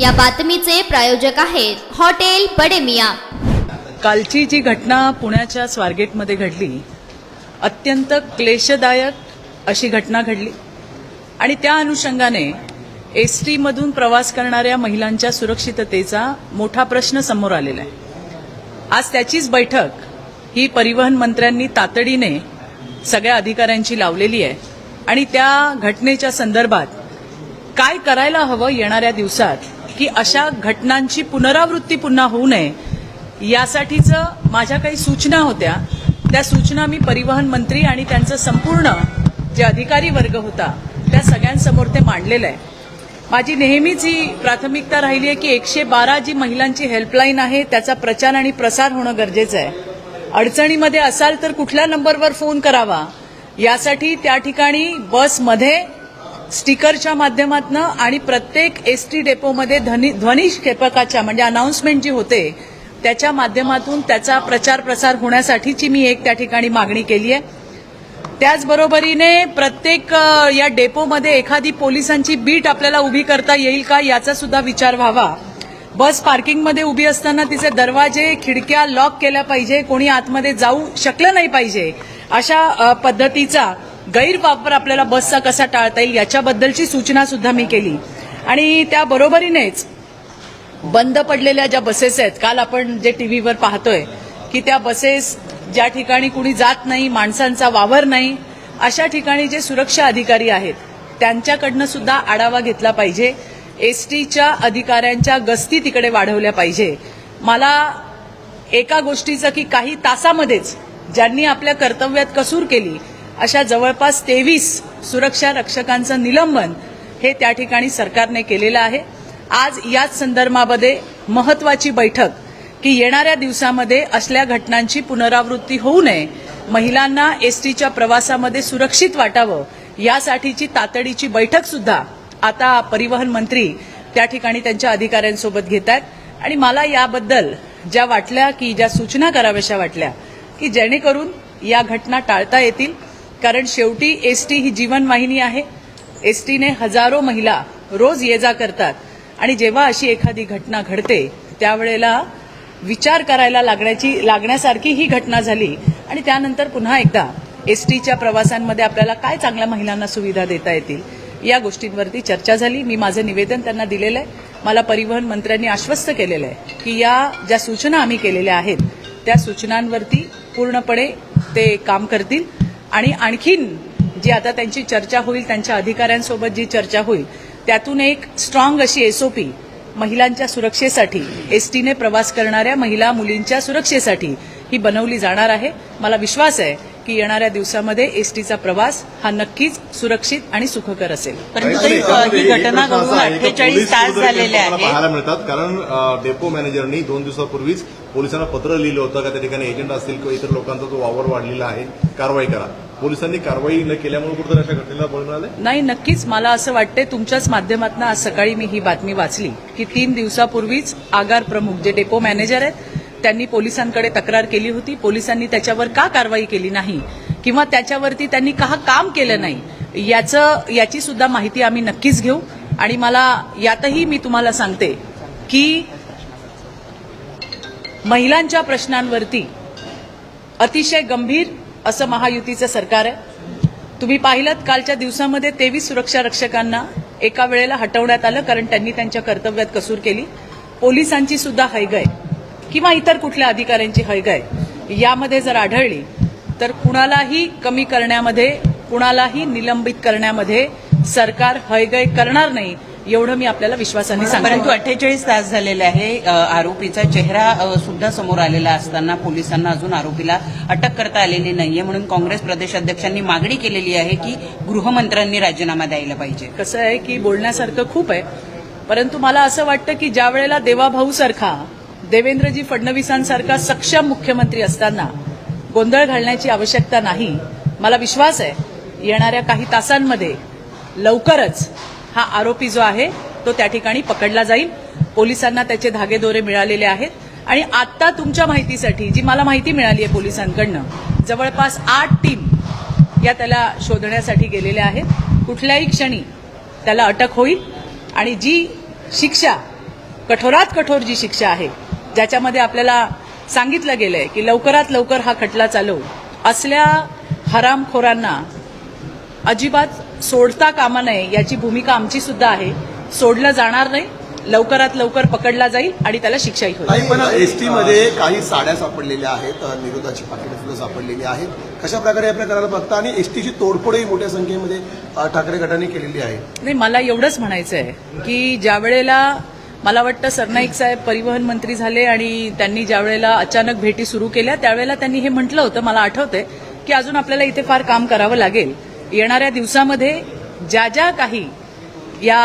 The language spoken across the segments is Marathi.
या बातमीचे प्रायोजक आहेत हॉटेल बडे मियां। कालची जी घटना पुण्याच्या स्वारगेटमध्ये घडली, अत्यंत क्लेशदायक अशी घटना घडली आणि त्या अनुषंगाने एसटी मधून प्रवास करणाऱ्या महिलांच्या सुरक्षिततेचा मोठा प्रश्न समोर आलेला आहे। आज त्याचीच बैठक ही परिवहन मंत्र्यांनी तातडीने सगळ्या अधिकाऱ्यांची लावलेली आहे आणि त्या घटनेच्या संदर्भात काय करायला हवं येणाऱ्या दिवसात की अशा घटनांची पुनरावृत्ती पुन्हा होऊ नये यासाठीचं माझ्या काही सूचना होत्या। त्या सूचना मी परिवहन मंत्री आणि त्यांचा संपूर्ण जे अधिकारी वर्ग होता त्या सगळ्यांसमोर ते मांडलेलं आहे। माझी नेहमीच ही प्राथमिकता राहिली आहे की 112 जी महिलांची हेल्पलाईन आहे त्याचा प्रचार आणि प्रसार होणं गरजेचं आहे। अडचणीमध्ये असाल तर कुठल्या नंबरवर फोन करावा यासाठी त्या ठिकाणी बसमध्ये स्टिकरच्या माध्यमातून आणि प्रत्येक एसटी डेपोमध्ये ध्वनी क्षेपकाच्या म्हणजे अनाउन्समेंट जी होते त्याच्या माध्यमातून त्याचा प्रचार प्रसार होण्यासाठीची मी एक त्या ठिकाणी मागणी केली आहे। त्याचबरोबरीने प्रत्येक या डेपोमध्ये एखादी पोलिसांची बीट आपल्याला उभी करता येईल का याचा सुद्धा विचार व्हावा। बस पार्किंगमध्ये उभी असताना तिचे दरवाजे खिडक्या लॉक केल्या पाहिजे, कोणी आतमध्ये जाऊ शकलं नाही पाहिजे। अशा पद्धतीचा गैरवापर आपल्याला बसचा कसा टाळता येईल याच्याबद्दलची सूचना सुद्धा मी केली। आणि त्याबरोबरीनेच बंद पडलेल्या ज्या बसेस आहेत, काल आपण जे टीव्हीवर पाहतोय की त्या बसेस ज्या ठिकाणी कुणी जात नाही, माणसांचा वावर नाही, अशा ठिकाणी जे सुरक्षा अधिकारी आहेत त्यांच्याकडनं सुद्धा आढावा घेतला पाहिजे। एसटीच्या अधिकाऱ्यांच्या गस्ती तिकडे वाढवल्या पाहिजे। मला एका गोष्टीचं की काही तासामध्येच ज्यांनी आपल्या कर्तव्यात कसूर केली अशा जवळपास 23 सुरक्षा रक्षकांचं निलंबन हे त्या ठिकाणी सरकारने केलेलं आहे। आज याच संदर्भामध्ये महत्वाची बैठक की येणाऱ्या दिवसामध्ये असल्या घटनांची पुनरावृत्ती होऊ नये, महिलांना एसटीच्या प्रवासामध्ये सुरक्षित वाटावं यासाठीची तातडीची बैठक सुद्धा आता परिवहन मंत्री त्या ठिकाणी त्यांच्या अधिकाऱ्यांसोबत घेत आहेत। आणि मला याबद्दल ज्या वाटल्या की ज्या सूचना कराव्याशा वाटल्या की जेणेकरून या घटना टाळता येतील, कारण शेवटी एसटी ही जीवनवाहिनी आहे। एसटीने हजारो महिला रोज ये जा करतात आणि जेव्हा अशी एखादी घटना घडते त्यावेळेला विचार करायला लागण्यासारखी ही घटना झाली आणि त्यानंतर पुन्हा एकदा एसटीच्या प्रवासांमध्ये आपल्याला काय चांगल्या महिलांना सुविधा देता येतील या गोष्टींवरती चर्चा झाली। मी माझं निवेदन त्यांना दिलेलं आहे। मला परिवहन मंत्र्यांनी आश्वस्त केलेलं आहे की या ज्या सूचना आम्ही केलेल्या आहेत त्या सूचनांवरती पूर्णपणे ते काम करतील आणि आणखीन जी आता त्यांची चर्चा होईल, त्यांच्या अधिकाऱ्यांसोबत जी चर्चा होईल त्यातून एक स्ट्रॉंग अशी एसओपी महिलांच्या सुरक्षेसाठी, एसटीने प्रवास करणाऱ्या महिला मुलींच्या सुरक्षेसाठी ही बनवली जाणार आहे। मला विश्वास आहे की येणाऱ्या दिवसामध्ये एसटीचा प्रवास हा नक्कीच सुरक्षित आणि सुखकर असेल। परंतु ही घटना घडून 48 तास झालेले आहेत पाहायला मिळतात, कारण डेपो मॅनेजरनी 2 दिवसापूर्वीच पोलिसांना पत्र लिहिलं होतं का त्या ठिकाणी एजंट असतील किंवा इतर लोकांचा जो वावर वाढलेला आहे कारवाई करा। पोलिसांनी कारवाई न केल्यामुळे कुठेतरी अशा घटनेला बळ मिळाले नाही। नक्कीच मला असं वाटतंय, तुमच्याच माध्यमातून आज सकाळी मी ही बातमी वाचली की 3 दिवसापूर्वीच आगार प्रमुख जे डेपो मॅनेजर आहेत त्यांनी पोलिसांकडे तक्रार केली होती। पोलिसांनी त्याच्यावर का कारवाई केली नाही किंवा त्याच्यावरती त्यांनी का काम केलं नाही याची सुद्धा माहिती आम्ही नक्कीच घेऊ। आणि मला यातही मी तुम्हाला सांगते की महिलांच्या प्रश्नांवरती अतिशय गंभीर असं महायुतीचं सरकार आहे। तुम्ही पाहिलं कालच्या दिवसामध्ये 23 सुरक्षा रक्षकांना एका वेळेला हटवण्यात आलं कारण त्यांनी त्यांच्या कर्तव्यात कसूर केली। पोलिसांची सुद्धा हयगय किंवा इतर कुठल्या अधिकाऱ्यांची हयगय यामध्ये जर आढळली तर कुणालाही कमी करण्यामध्ये, कुणालाही निलंबित करण्यामध्ये सरकार हयगय करणार नाही एवढं मी आपल्याला विश्वासाने सांगते। परंतु 48 तास झालेले आहे, आरोपीचा चेहरा सुद्धा समोर आलेला असताना पोलिसांना अजून आरोपीला अटक करता आलेली नाहीये, म्हणून काँग्रेस प्रदेशाध्यक्षांनी मागणी केलेली आहे की गृहमंत्र्यांनी राजीनामा द्यायला पाहिजे। कसं आहे की बोलण्यासारखं खूप आहे, परंतु मला असं वाटतं की ज्या वेळेला देवाभाऊ सारखा, देवेंद्रजी फडणवीसांसारखा सक्षम मुख्यमंत्री असताना गोंधळ घालण्याची आवश्यकता नाही। मला विश्वास आहे येणाऱ्या काही तासांमध्ये लवकरच हा आरोपी जो आहे तो त्या ठिकाणी पकडला जाईल। पोलिसांना त्याचे धागेदोरे मिळालेले आहेत आणि आता तुमच्या माहितीसाठी जी मला माहिती मिळाली आहे पोलिसांकडनं, जवळपास 8 टीम या त्याला शोधण्यासाठी गेलेल्या आहेत। कुठल्याही क्षणी त्याला अटक होईल आणि जी शिक्षा कठोरात कठोर जी शिक्षा आहे, ज्याच्यामध्ये आपल्याला सांगितलं गेलंय की लवकरात लवकर हा खटला चालवू, असल्या हरामखोरांना अजिबात सोडता कामा नये याची भूमिका आमची सुद्धा आहे. सोडलं जाणार नाही, लवकरात लवकर पकडला जाईल आणि त्याला शिक्षाही होईल. काही पण एसटी मध्ये काही साड्या सापडलेल्या आहेत, निरोधाची पाकिटे सुद्धा सापडलेली आहेत. कशा प्रकारे या प्रकाराला बघता आणि एसटीची तोडफोडही मोठ्या संख्येमध्ये ठाकरे गटाने केलेली आहे. नाही, मला एवढंच म्हणायचं आहे की ज्या वेळेला मला वाटतं सरनाईक साहेब परिवहन मंत्री झाले आणि त्यांनी ज्या वेळेला अचानक भेटी सुरू केल्या त्यावेळेला त्यांनी हे म्हटलं होतं, मला आठवतंय की अजून आपल्याला इथे फार काम करावं लागेल. येणाऱ्या दिवसामध्ये ज्या ज्या काही या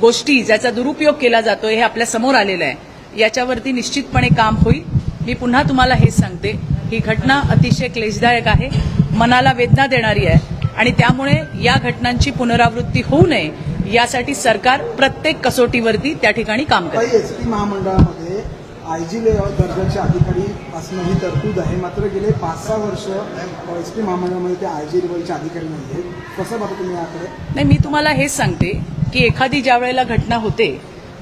गोष्टी ज्याचा दुरुपयोग केला जातोय हे आपल्या समोर आलेलं आहे, याच्यावरती निश्चितपणे काम होईल. मी पुन्हा तुम्हाला हेच सांगते, ही घटना अतिशय क्लेशदायक आहे, मनाला वेदना देणारी आहे आणि त्यामुळे या घटनांची पुनरावृत्ती होऊ नये यासाठी सरकार प्रत्येक कसोटीवरती त्या ठिकाणी काम करेल. एसटी महामंडळामध्ये आयजी दर्जाचे अधिकारी असणं ही तरतूद आहे, मात्र गेले 5-6 वर्ष एसटी महामंडळामध्ये ते आयजी लेवलचे अधिकारी नाही आहेत. कसं बघता तुम्ही याकडे? नाही, मी तुम्हाला हेच सांगते की एखादी ज्या वेळेला घटना होते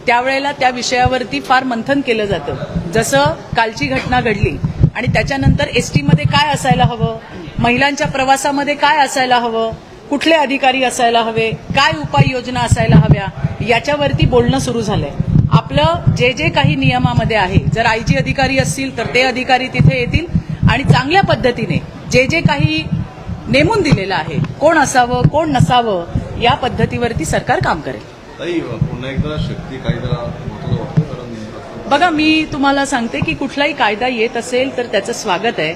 त्यावेळेला त्या विषयावरती फार मंथन केलं जातं. जसं कालची घटना घडली आणि त्याच्यानंतर एसटीमध्ये काय असायला हवं, महिलांच्या प्रवासामध्ये काय असायला हवं, कुठले अधिकारी असायला हवे, काय उपाययोजना असायला हव्या, याच्यावरती बोलणं सुरू झालंय. आपलं जे जे काही नियमामध्ये आहे, जर आयजी अधिकारी असतील तर ते अधिकारी तिथे येतील आणि चांगल्या पद्धतीने जे जे काही नेमून दिलेलं आहे, कोण असावं कोण नसावं, या पद्धतीवरती सरकार काम करेल. ताई, पुन्हा एकदा शक्ती कायदा महत्त्वाचा वाटतो, कारण बघा, मी तुम्हाला सांगते की कुठलाही कायदा येत असेल तर त्याचं स्वागत आहे,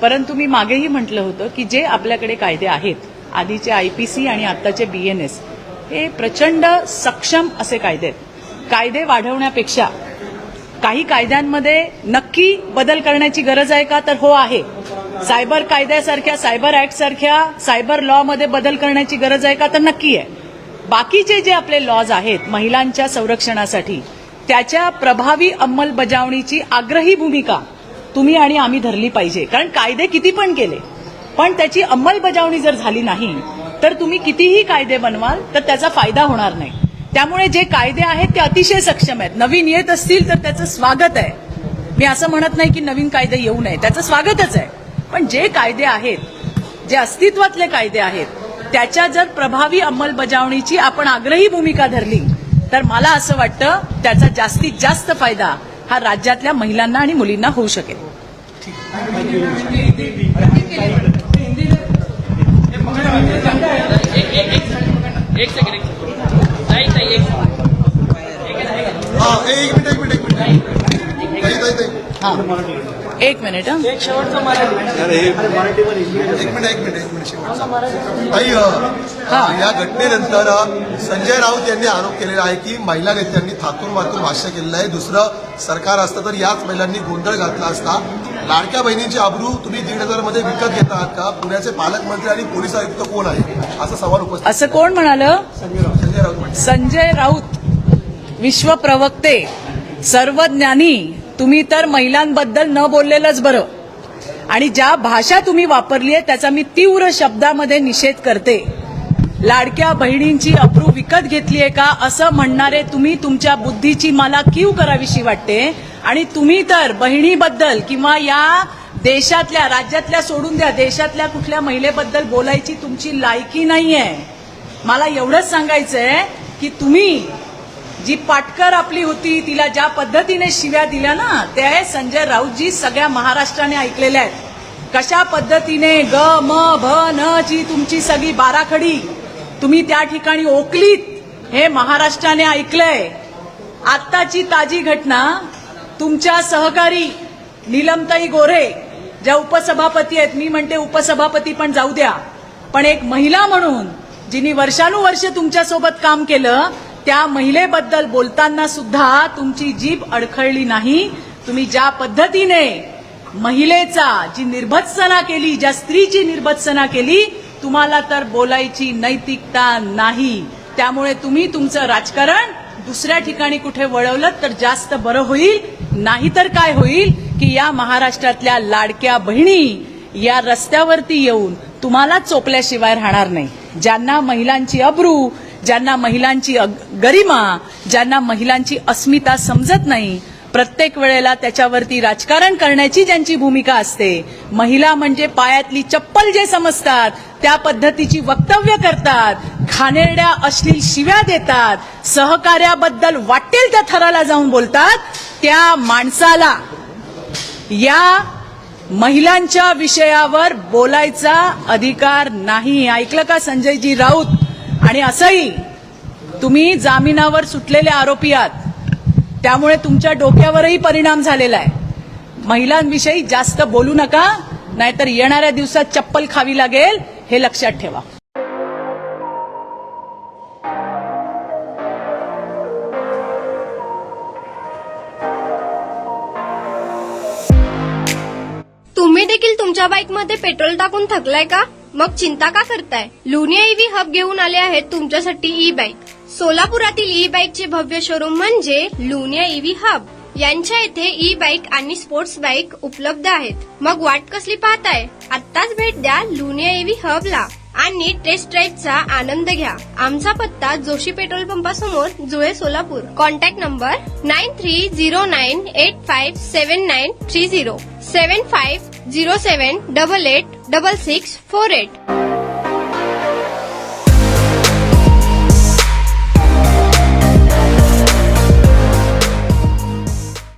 परंतु मी मागेही म्हटलं होतं की जे आपल्याकडे कायदे आहेत, आधीचे आयपीसी आणि आत्ताचे बीएनएस, हे प्रचंड सक्षम असे कायदे आहेत. कायदे वाढवण्यापेक्षा काही कायद्यांमध्ये नक्की बदल करण्याची गरज आहे का, तर हो आहे. सायबर कायद्यासारख्या, सायबर ऍक्ट सारख्या सायबर लॉ मध्ये बदल करण्याची गरज आहे का, तर नक्की आहे. बाकीचे जे आपले लॉज आहेत महिलांच्या संरक्षणासाठी, त्याच्या प्रभावी अंमलबजावणीची आग्रही भूमिका तुम्ही आणि आम्ही धरली पाहिजे. कारण कायदे किती पण केले पण त्याची अंमलबजावणी जर झाली नाही तर तुम्ही कितीही कायदे बनवाल तर त्याचा फायदा होणार नाही. त्यामुळे जे कायदे आहेत ते अतिशय सक्षम आहेत. नवीन येत असतील तर त्याचं स्वागत आहे. मी असं म्हणत नाही की नवीन कायदे येऊ नये, त्याचं स्वागतच आहे. पण जे कायदे आहेत, जे अस्तित्वातले कायदे आहेत, त्याच्या जर प्रभावी अंमलबजावणीची आपण आग्रही भूमिका धरली तर मला असं वाटतं त्याचा जास्तीत जास्त फायदा हा राज्यातल्या महिलांना आणि मुलींना होऊ शकेल. एक मिनिट या घटनेनंतर संजय राऊत यांनी आरोप केलेला आहे की महिला नेत्यांनी थातूर मातूर भाष्य केलेलं आहे. दुसरं सरकार असतं तर याच महिलांनी गोंधळ घातला असता. लाडक्या बहिणींची अब्रू तुम्ही 1,500 मध्ये विकत घेता आहात का? पुण्याचे पालकमंत्री आणि पोलीस आयुक्त कोण आहे, असा सवाल उपस्थित. असं कोण म्हणालं? संजय राऊत. संजय राऊत विश्वप्रवक्ते, सर्वज्ञानी. तुम्ही तर महिलांबद्दल न बोललेलंच बरं. आणि ज्या भाषा तुम्ही वापरली आहे त्याचा मी तीव्र शब्दामध्ये निषेध करते. लाडक्या बहिणींची अब्रू विकत घेतली आहे का असं म्हणणारे तुम्ही, तुमच्या बुद्धीची मला कीव करावीशी वाटते. आणि तुम्ही तर बहिणीबद्दल किंवा या देशातल्या, राज्यातल्या सोडून द्या, देशातल्या कुठल्या महिलेबद्दल बोलायची तुमची लायकी नाहीये. मला एवढंच सांगायचंय की तुम्ही जी पाटकर आपली होती तिला ज्या पद्धतीने शिव्या दिल्या ना, त्या संजय राऊतजी सगळ्या महाराष्ट्राने ऐकलेल्या आहेत. कशा पद्धतीने ग म भ न ची तुमची सगळी बाराखडी तुम्ही त्या ठिकाणी ओकलीत, हे महाराष्ट्राने ऐकलंय. आत्ताची ताजी घटना, तुमच्या सहकारी नीलमताई गोरे ज्या उपसभापती आहेत, मी म्हणते उपसभापती पण जाऊ द्या, पण एक महिला म्हणून जिनी वर्षानुवर्ष तुमच्यासोबत काम केलं, त्या महिलेबद्दल बोलताना सुद्धा तुमची जीभ अडखळली नाही. तुम्ही ज्या पद्धतीने महिलेचा जी निर्भत्सना केली, ज्या स्त्रीची निर्भत्सना केली, तुम्हाला तर बोलायची नैतिकता नाही. त्यामुळे तुम्ही तुमचं राजकारण दुसऱ्या ठिकाणी कुठे वळवलं तर जास्त बरं होईल. नाहीतर काय होईल की या महाराष्ट्रातल्या लाडक्या बहिणी या रस्त्यावरती येऊन तुम्हाला चोपल्याशिवाय राहणार नाही. ज्यांना महिलांची अब्रू, ज्यांना महिलांची गरिमा, ज्यांना महिलांची अस्मिता समजत नाही, प्रत्येक वेळेला त्याच्यावरती राजकारण करण्याची ज्यांची भूमिका असते, महिला म्हणजे पायातली चप्पल जे समजतात त्या पद्धतीची वक्तव्य करतात, घाणेरड्या अश्लील शिव्या देतात, सहकार्याबद्दल वाटेल त्या थराला जाऊन बोलतात, त्या माणसाला या महिलांच्या विषयावर बोलायचा अधिकार नाही. ऐकलं का संजयजी राऊत? आणि असंही तुम्ही जामिनावर सुटलेले आरोपी आहात, त्यामुळे तुमच्या डोक्यावरही परिणाम झालेला आहे. महिलांविषयी जास्त बोलू नका, नाहीतर येणाऱ्या दिवसात चप्पल खावी लागेल, हे लक्षात ठेवा. तुम्ही देखील तुमच्या बाईकमध्ये पेट्रोल टाकून थकलाय का? मग चिंता का करताय? लुनिया ईव्ही हब घेऊन आले आहेत तुमच्यासाठी ई बाईक. सोलापुरातील ई बाईकचे भव्य शोरूम म्हणजे लुनिया ईव्ही हब. यांच्या इथे ई बाईक आणि स्पोर्ट्स बाईक उपलब्ध आहेत. मग वाट कसली पाहताय? आत्ताच भेट द्या लुनिया ईव्ही हबला आणि टेस्ट ड्राईव्हचा आनंद घ्या. आमचा पत्ता जोशी पेट्रोल पंपासमोर, जुळे, सोलापूर. Contact number 9309857930 7507886648.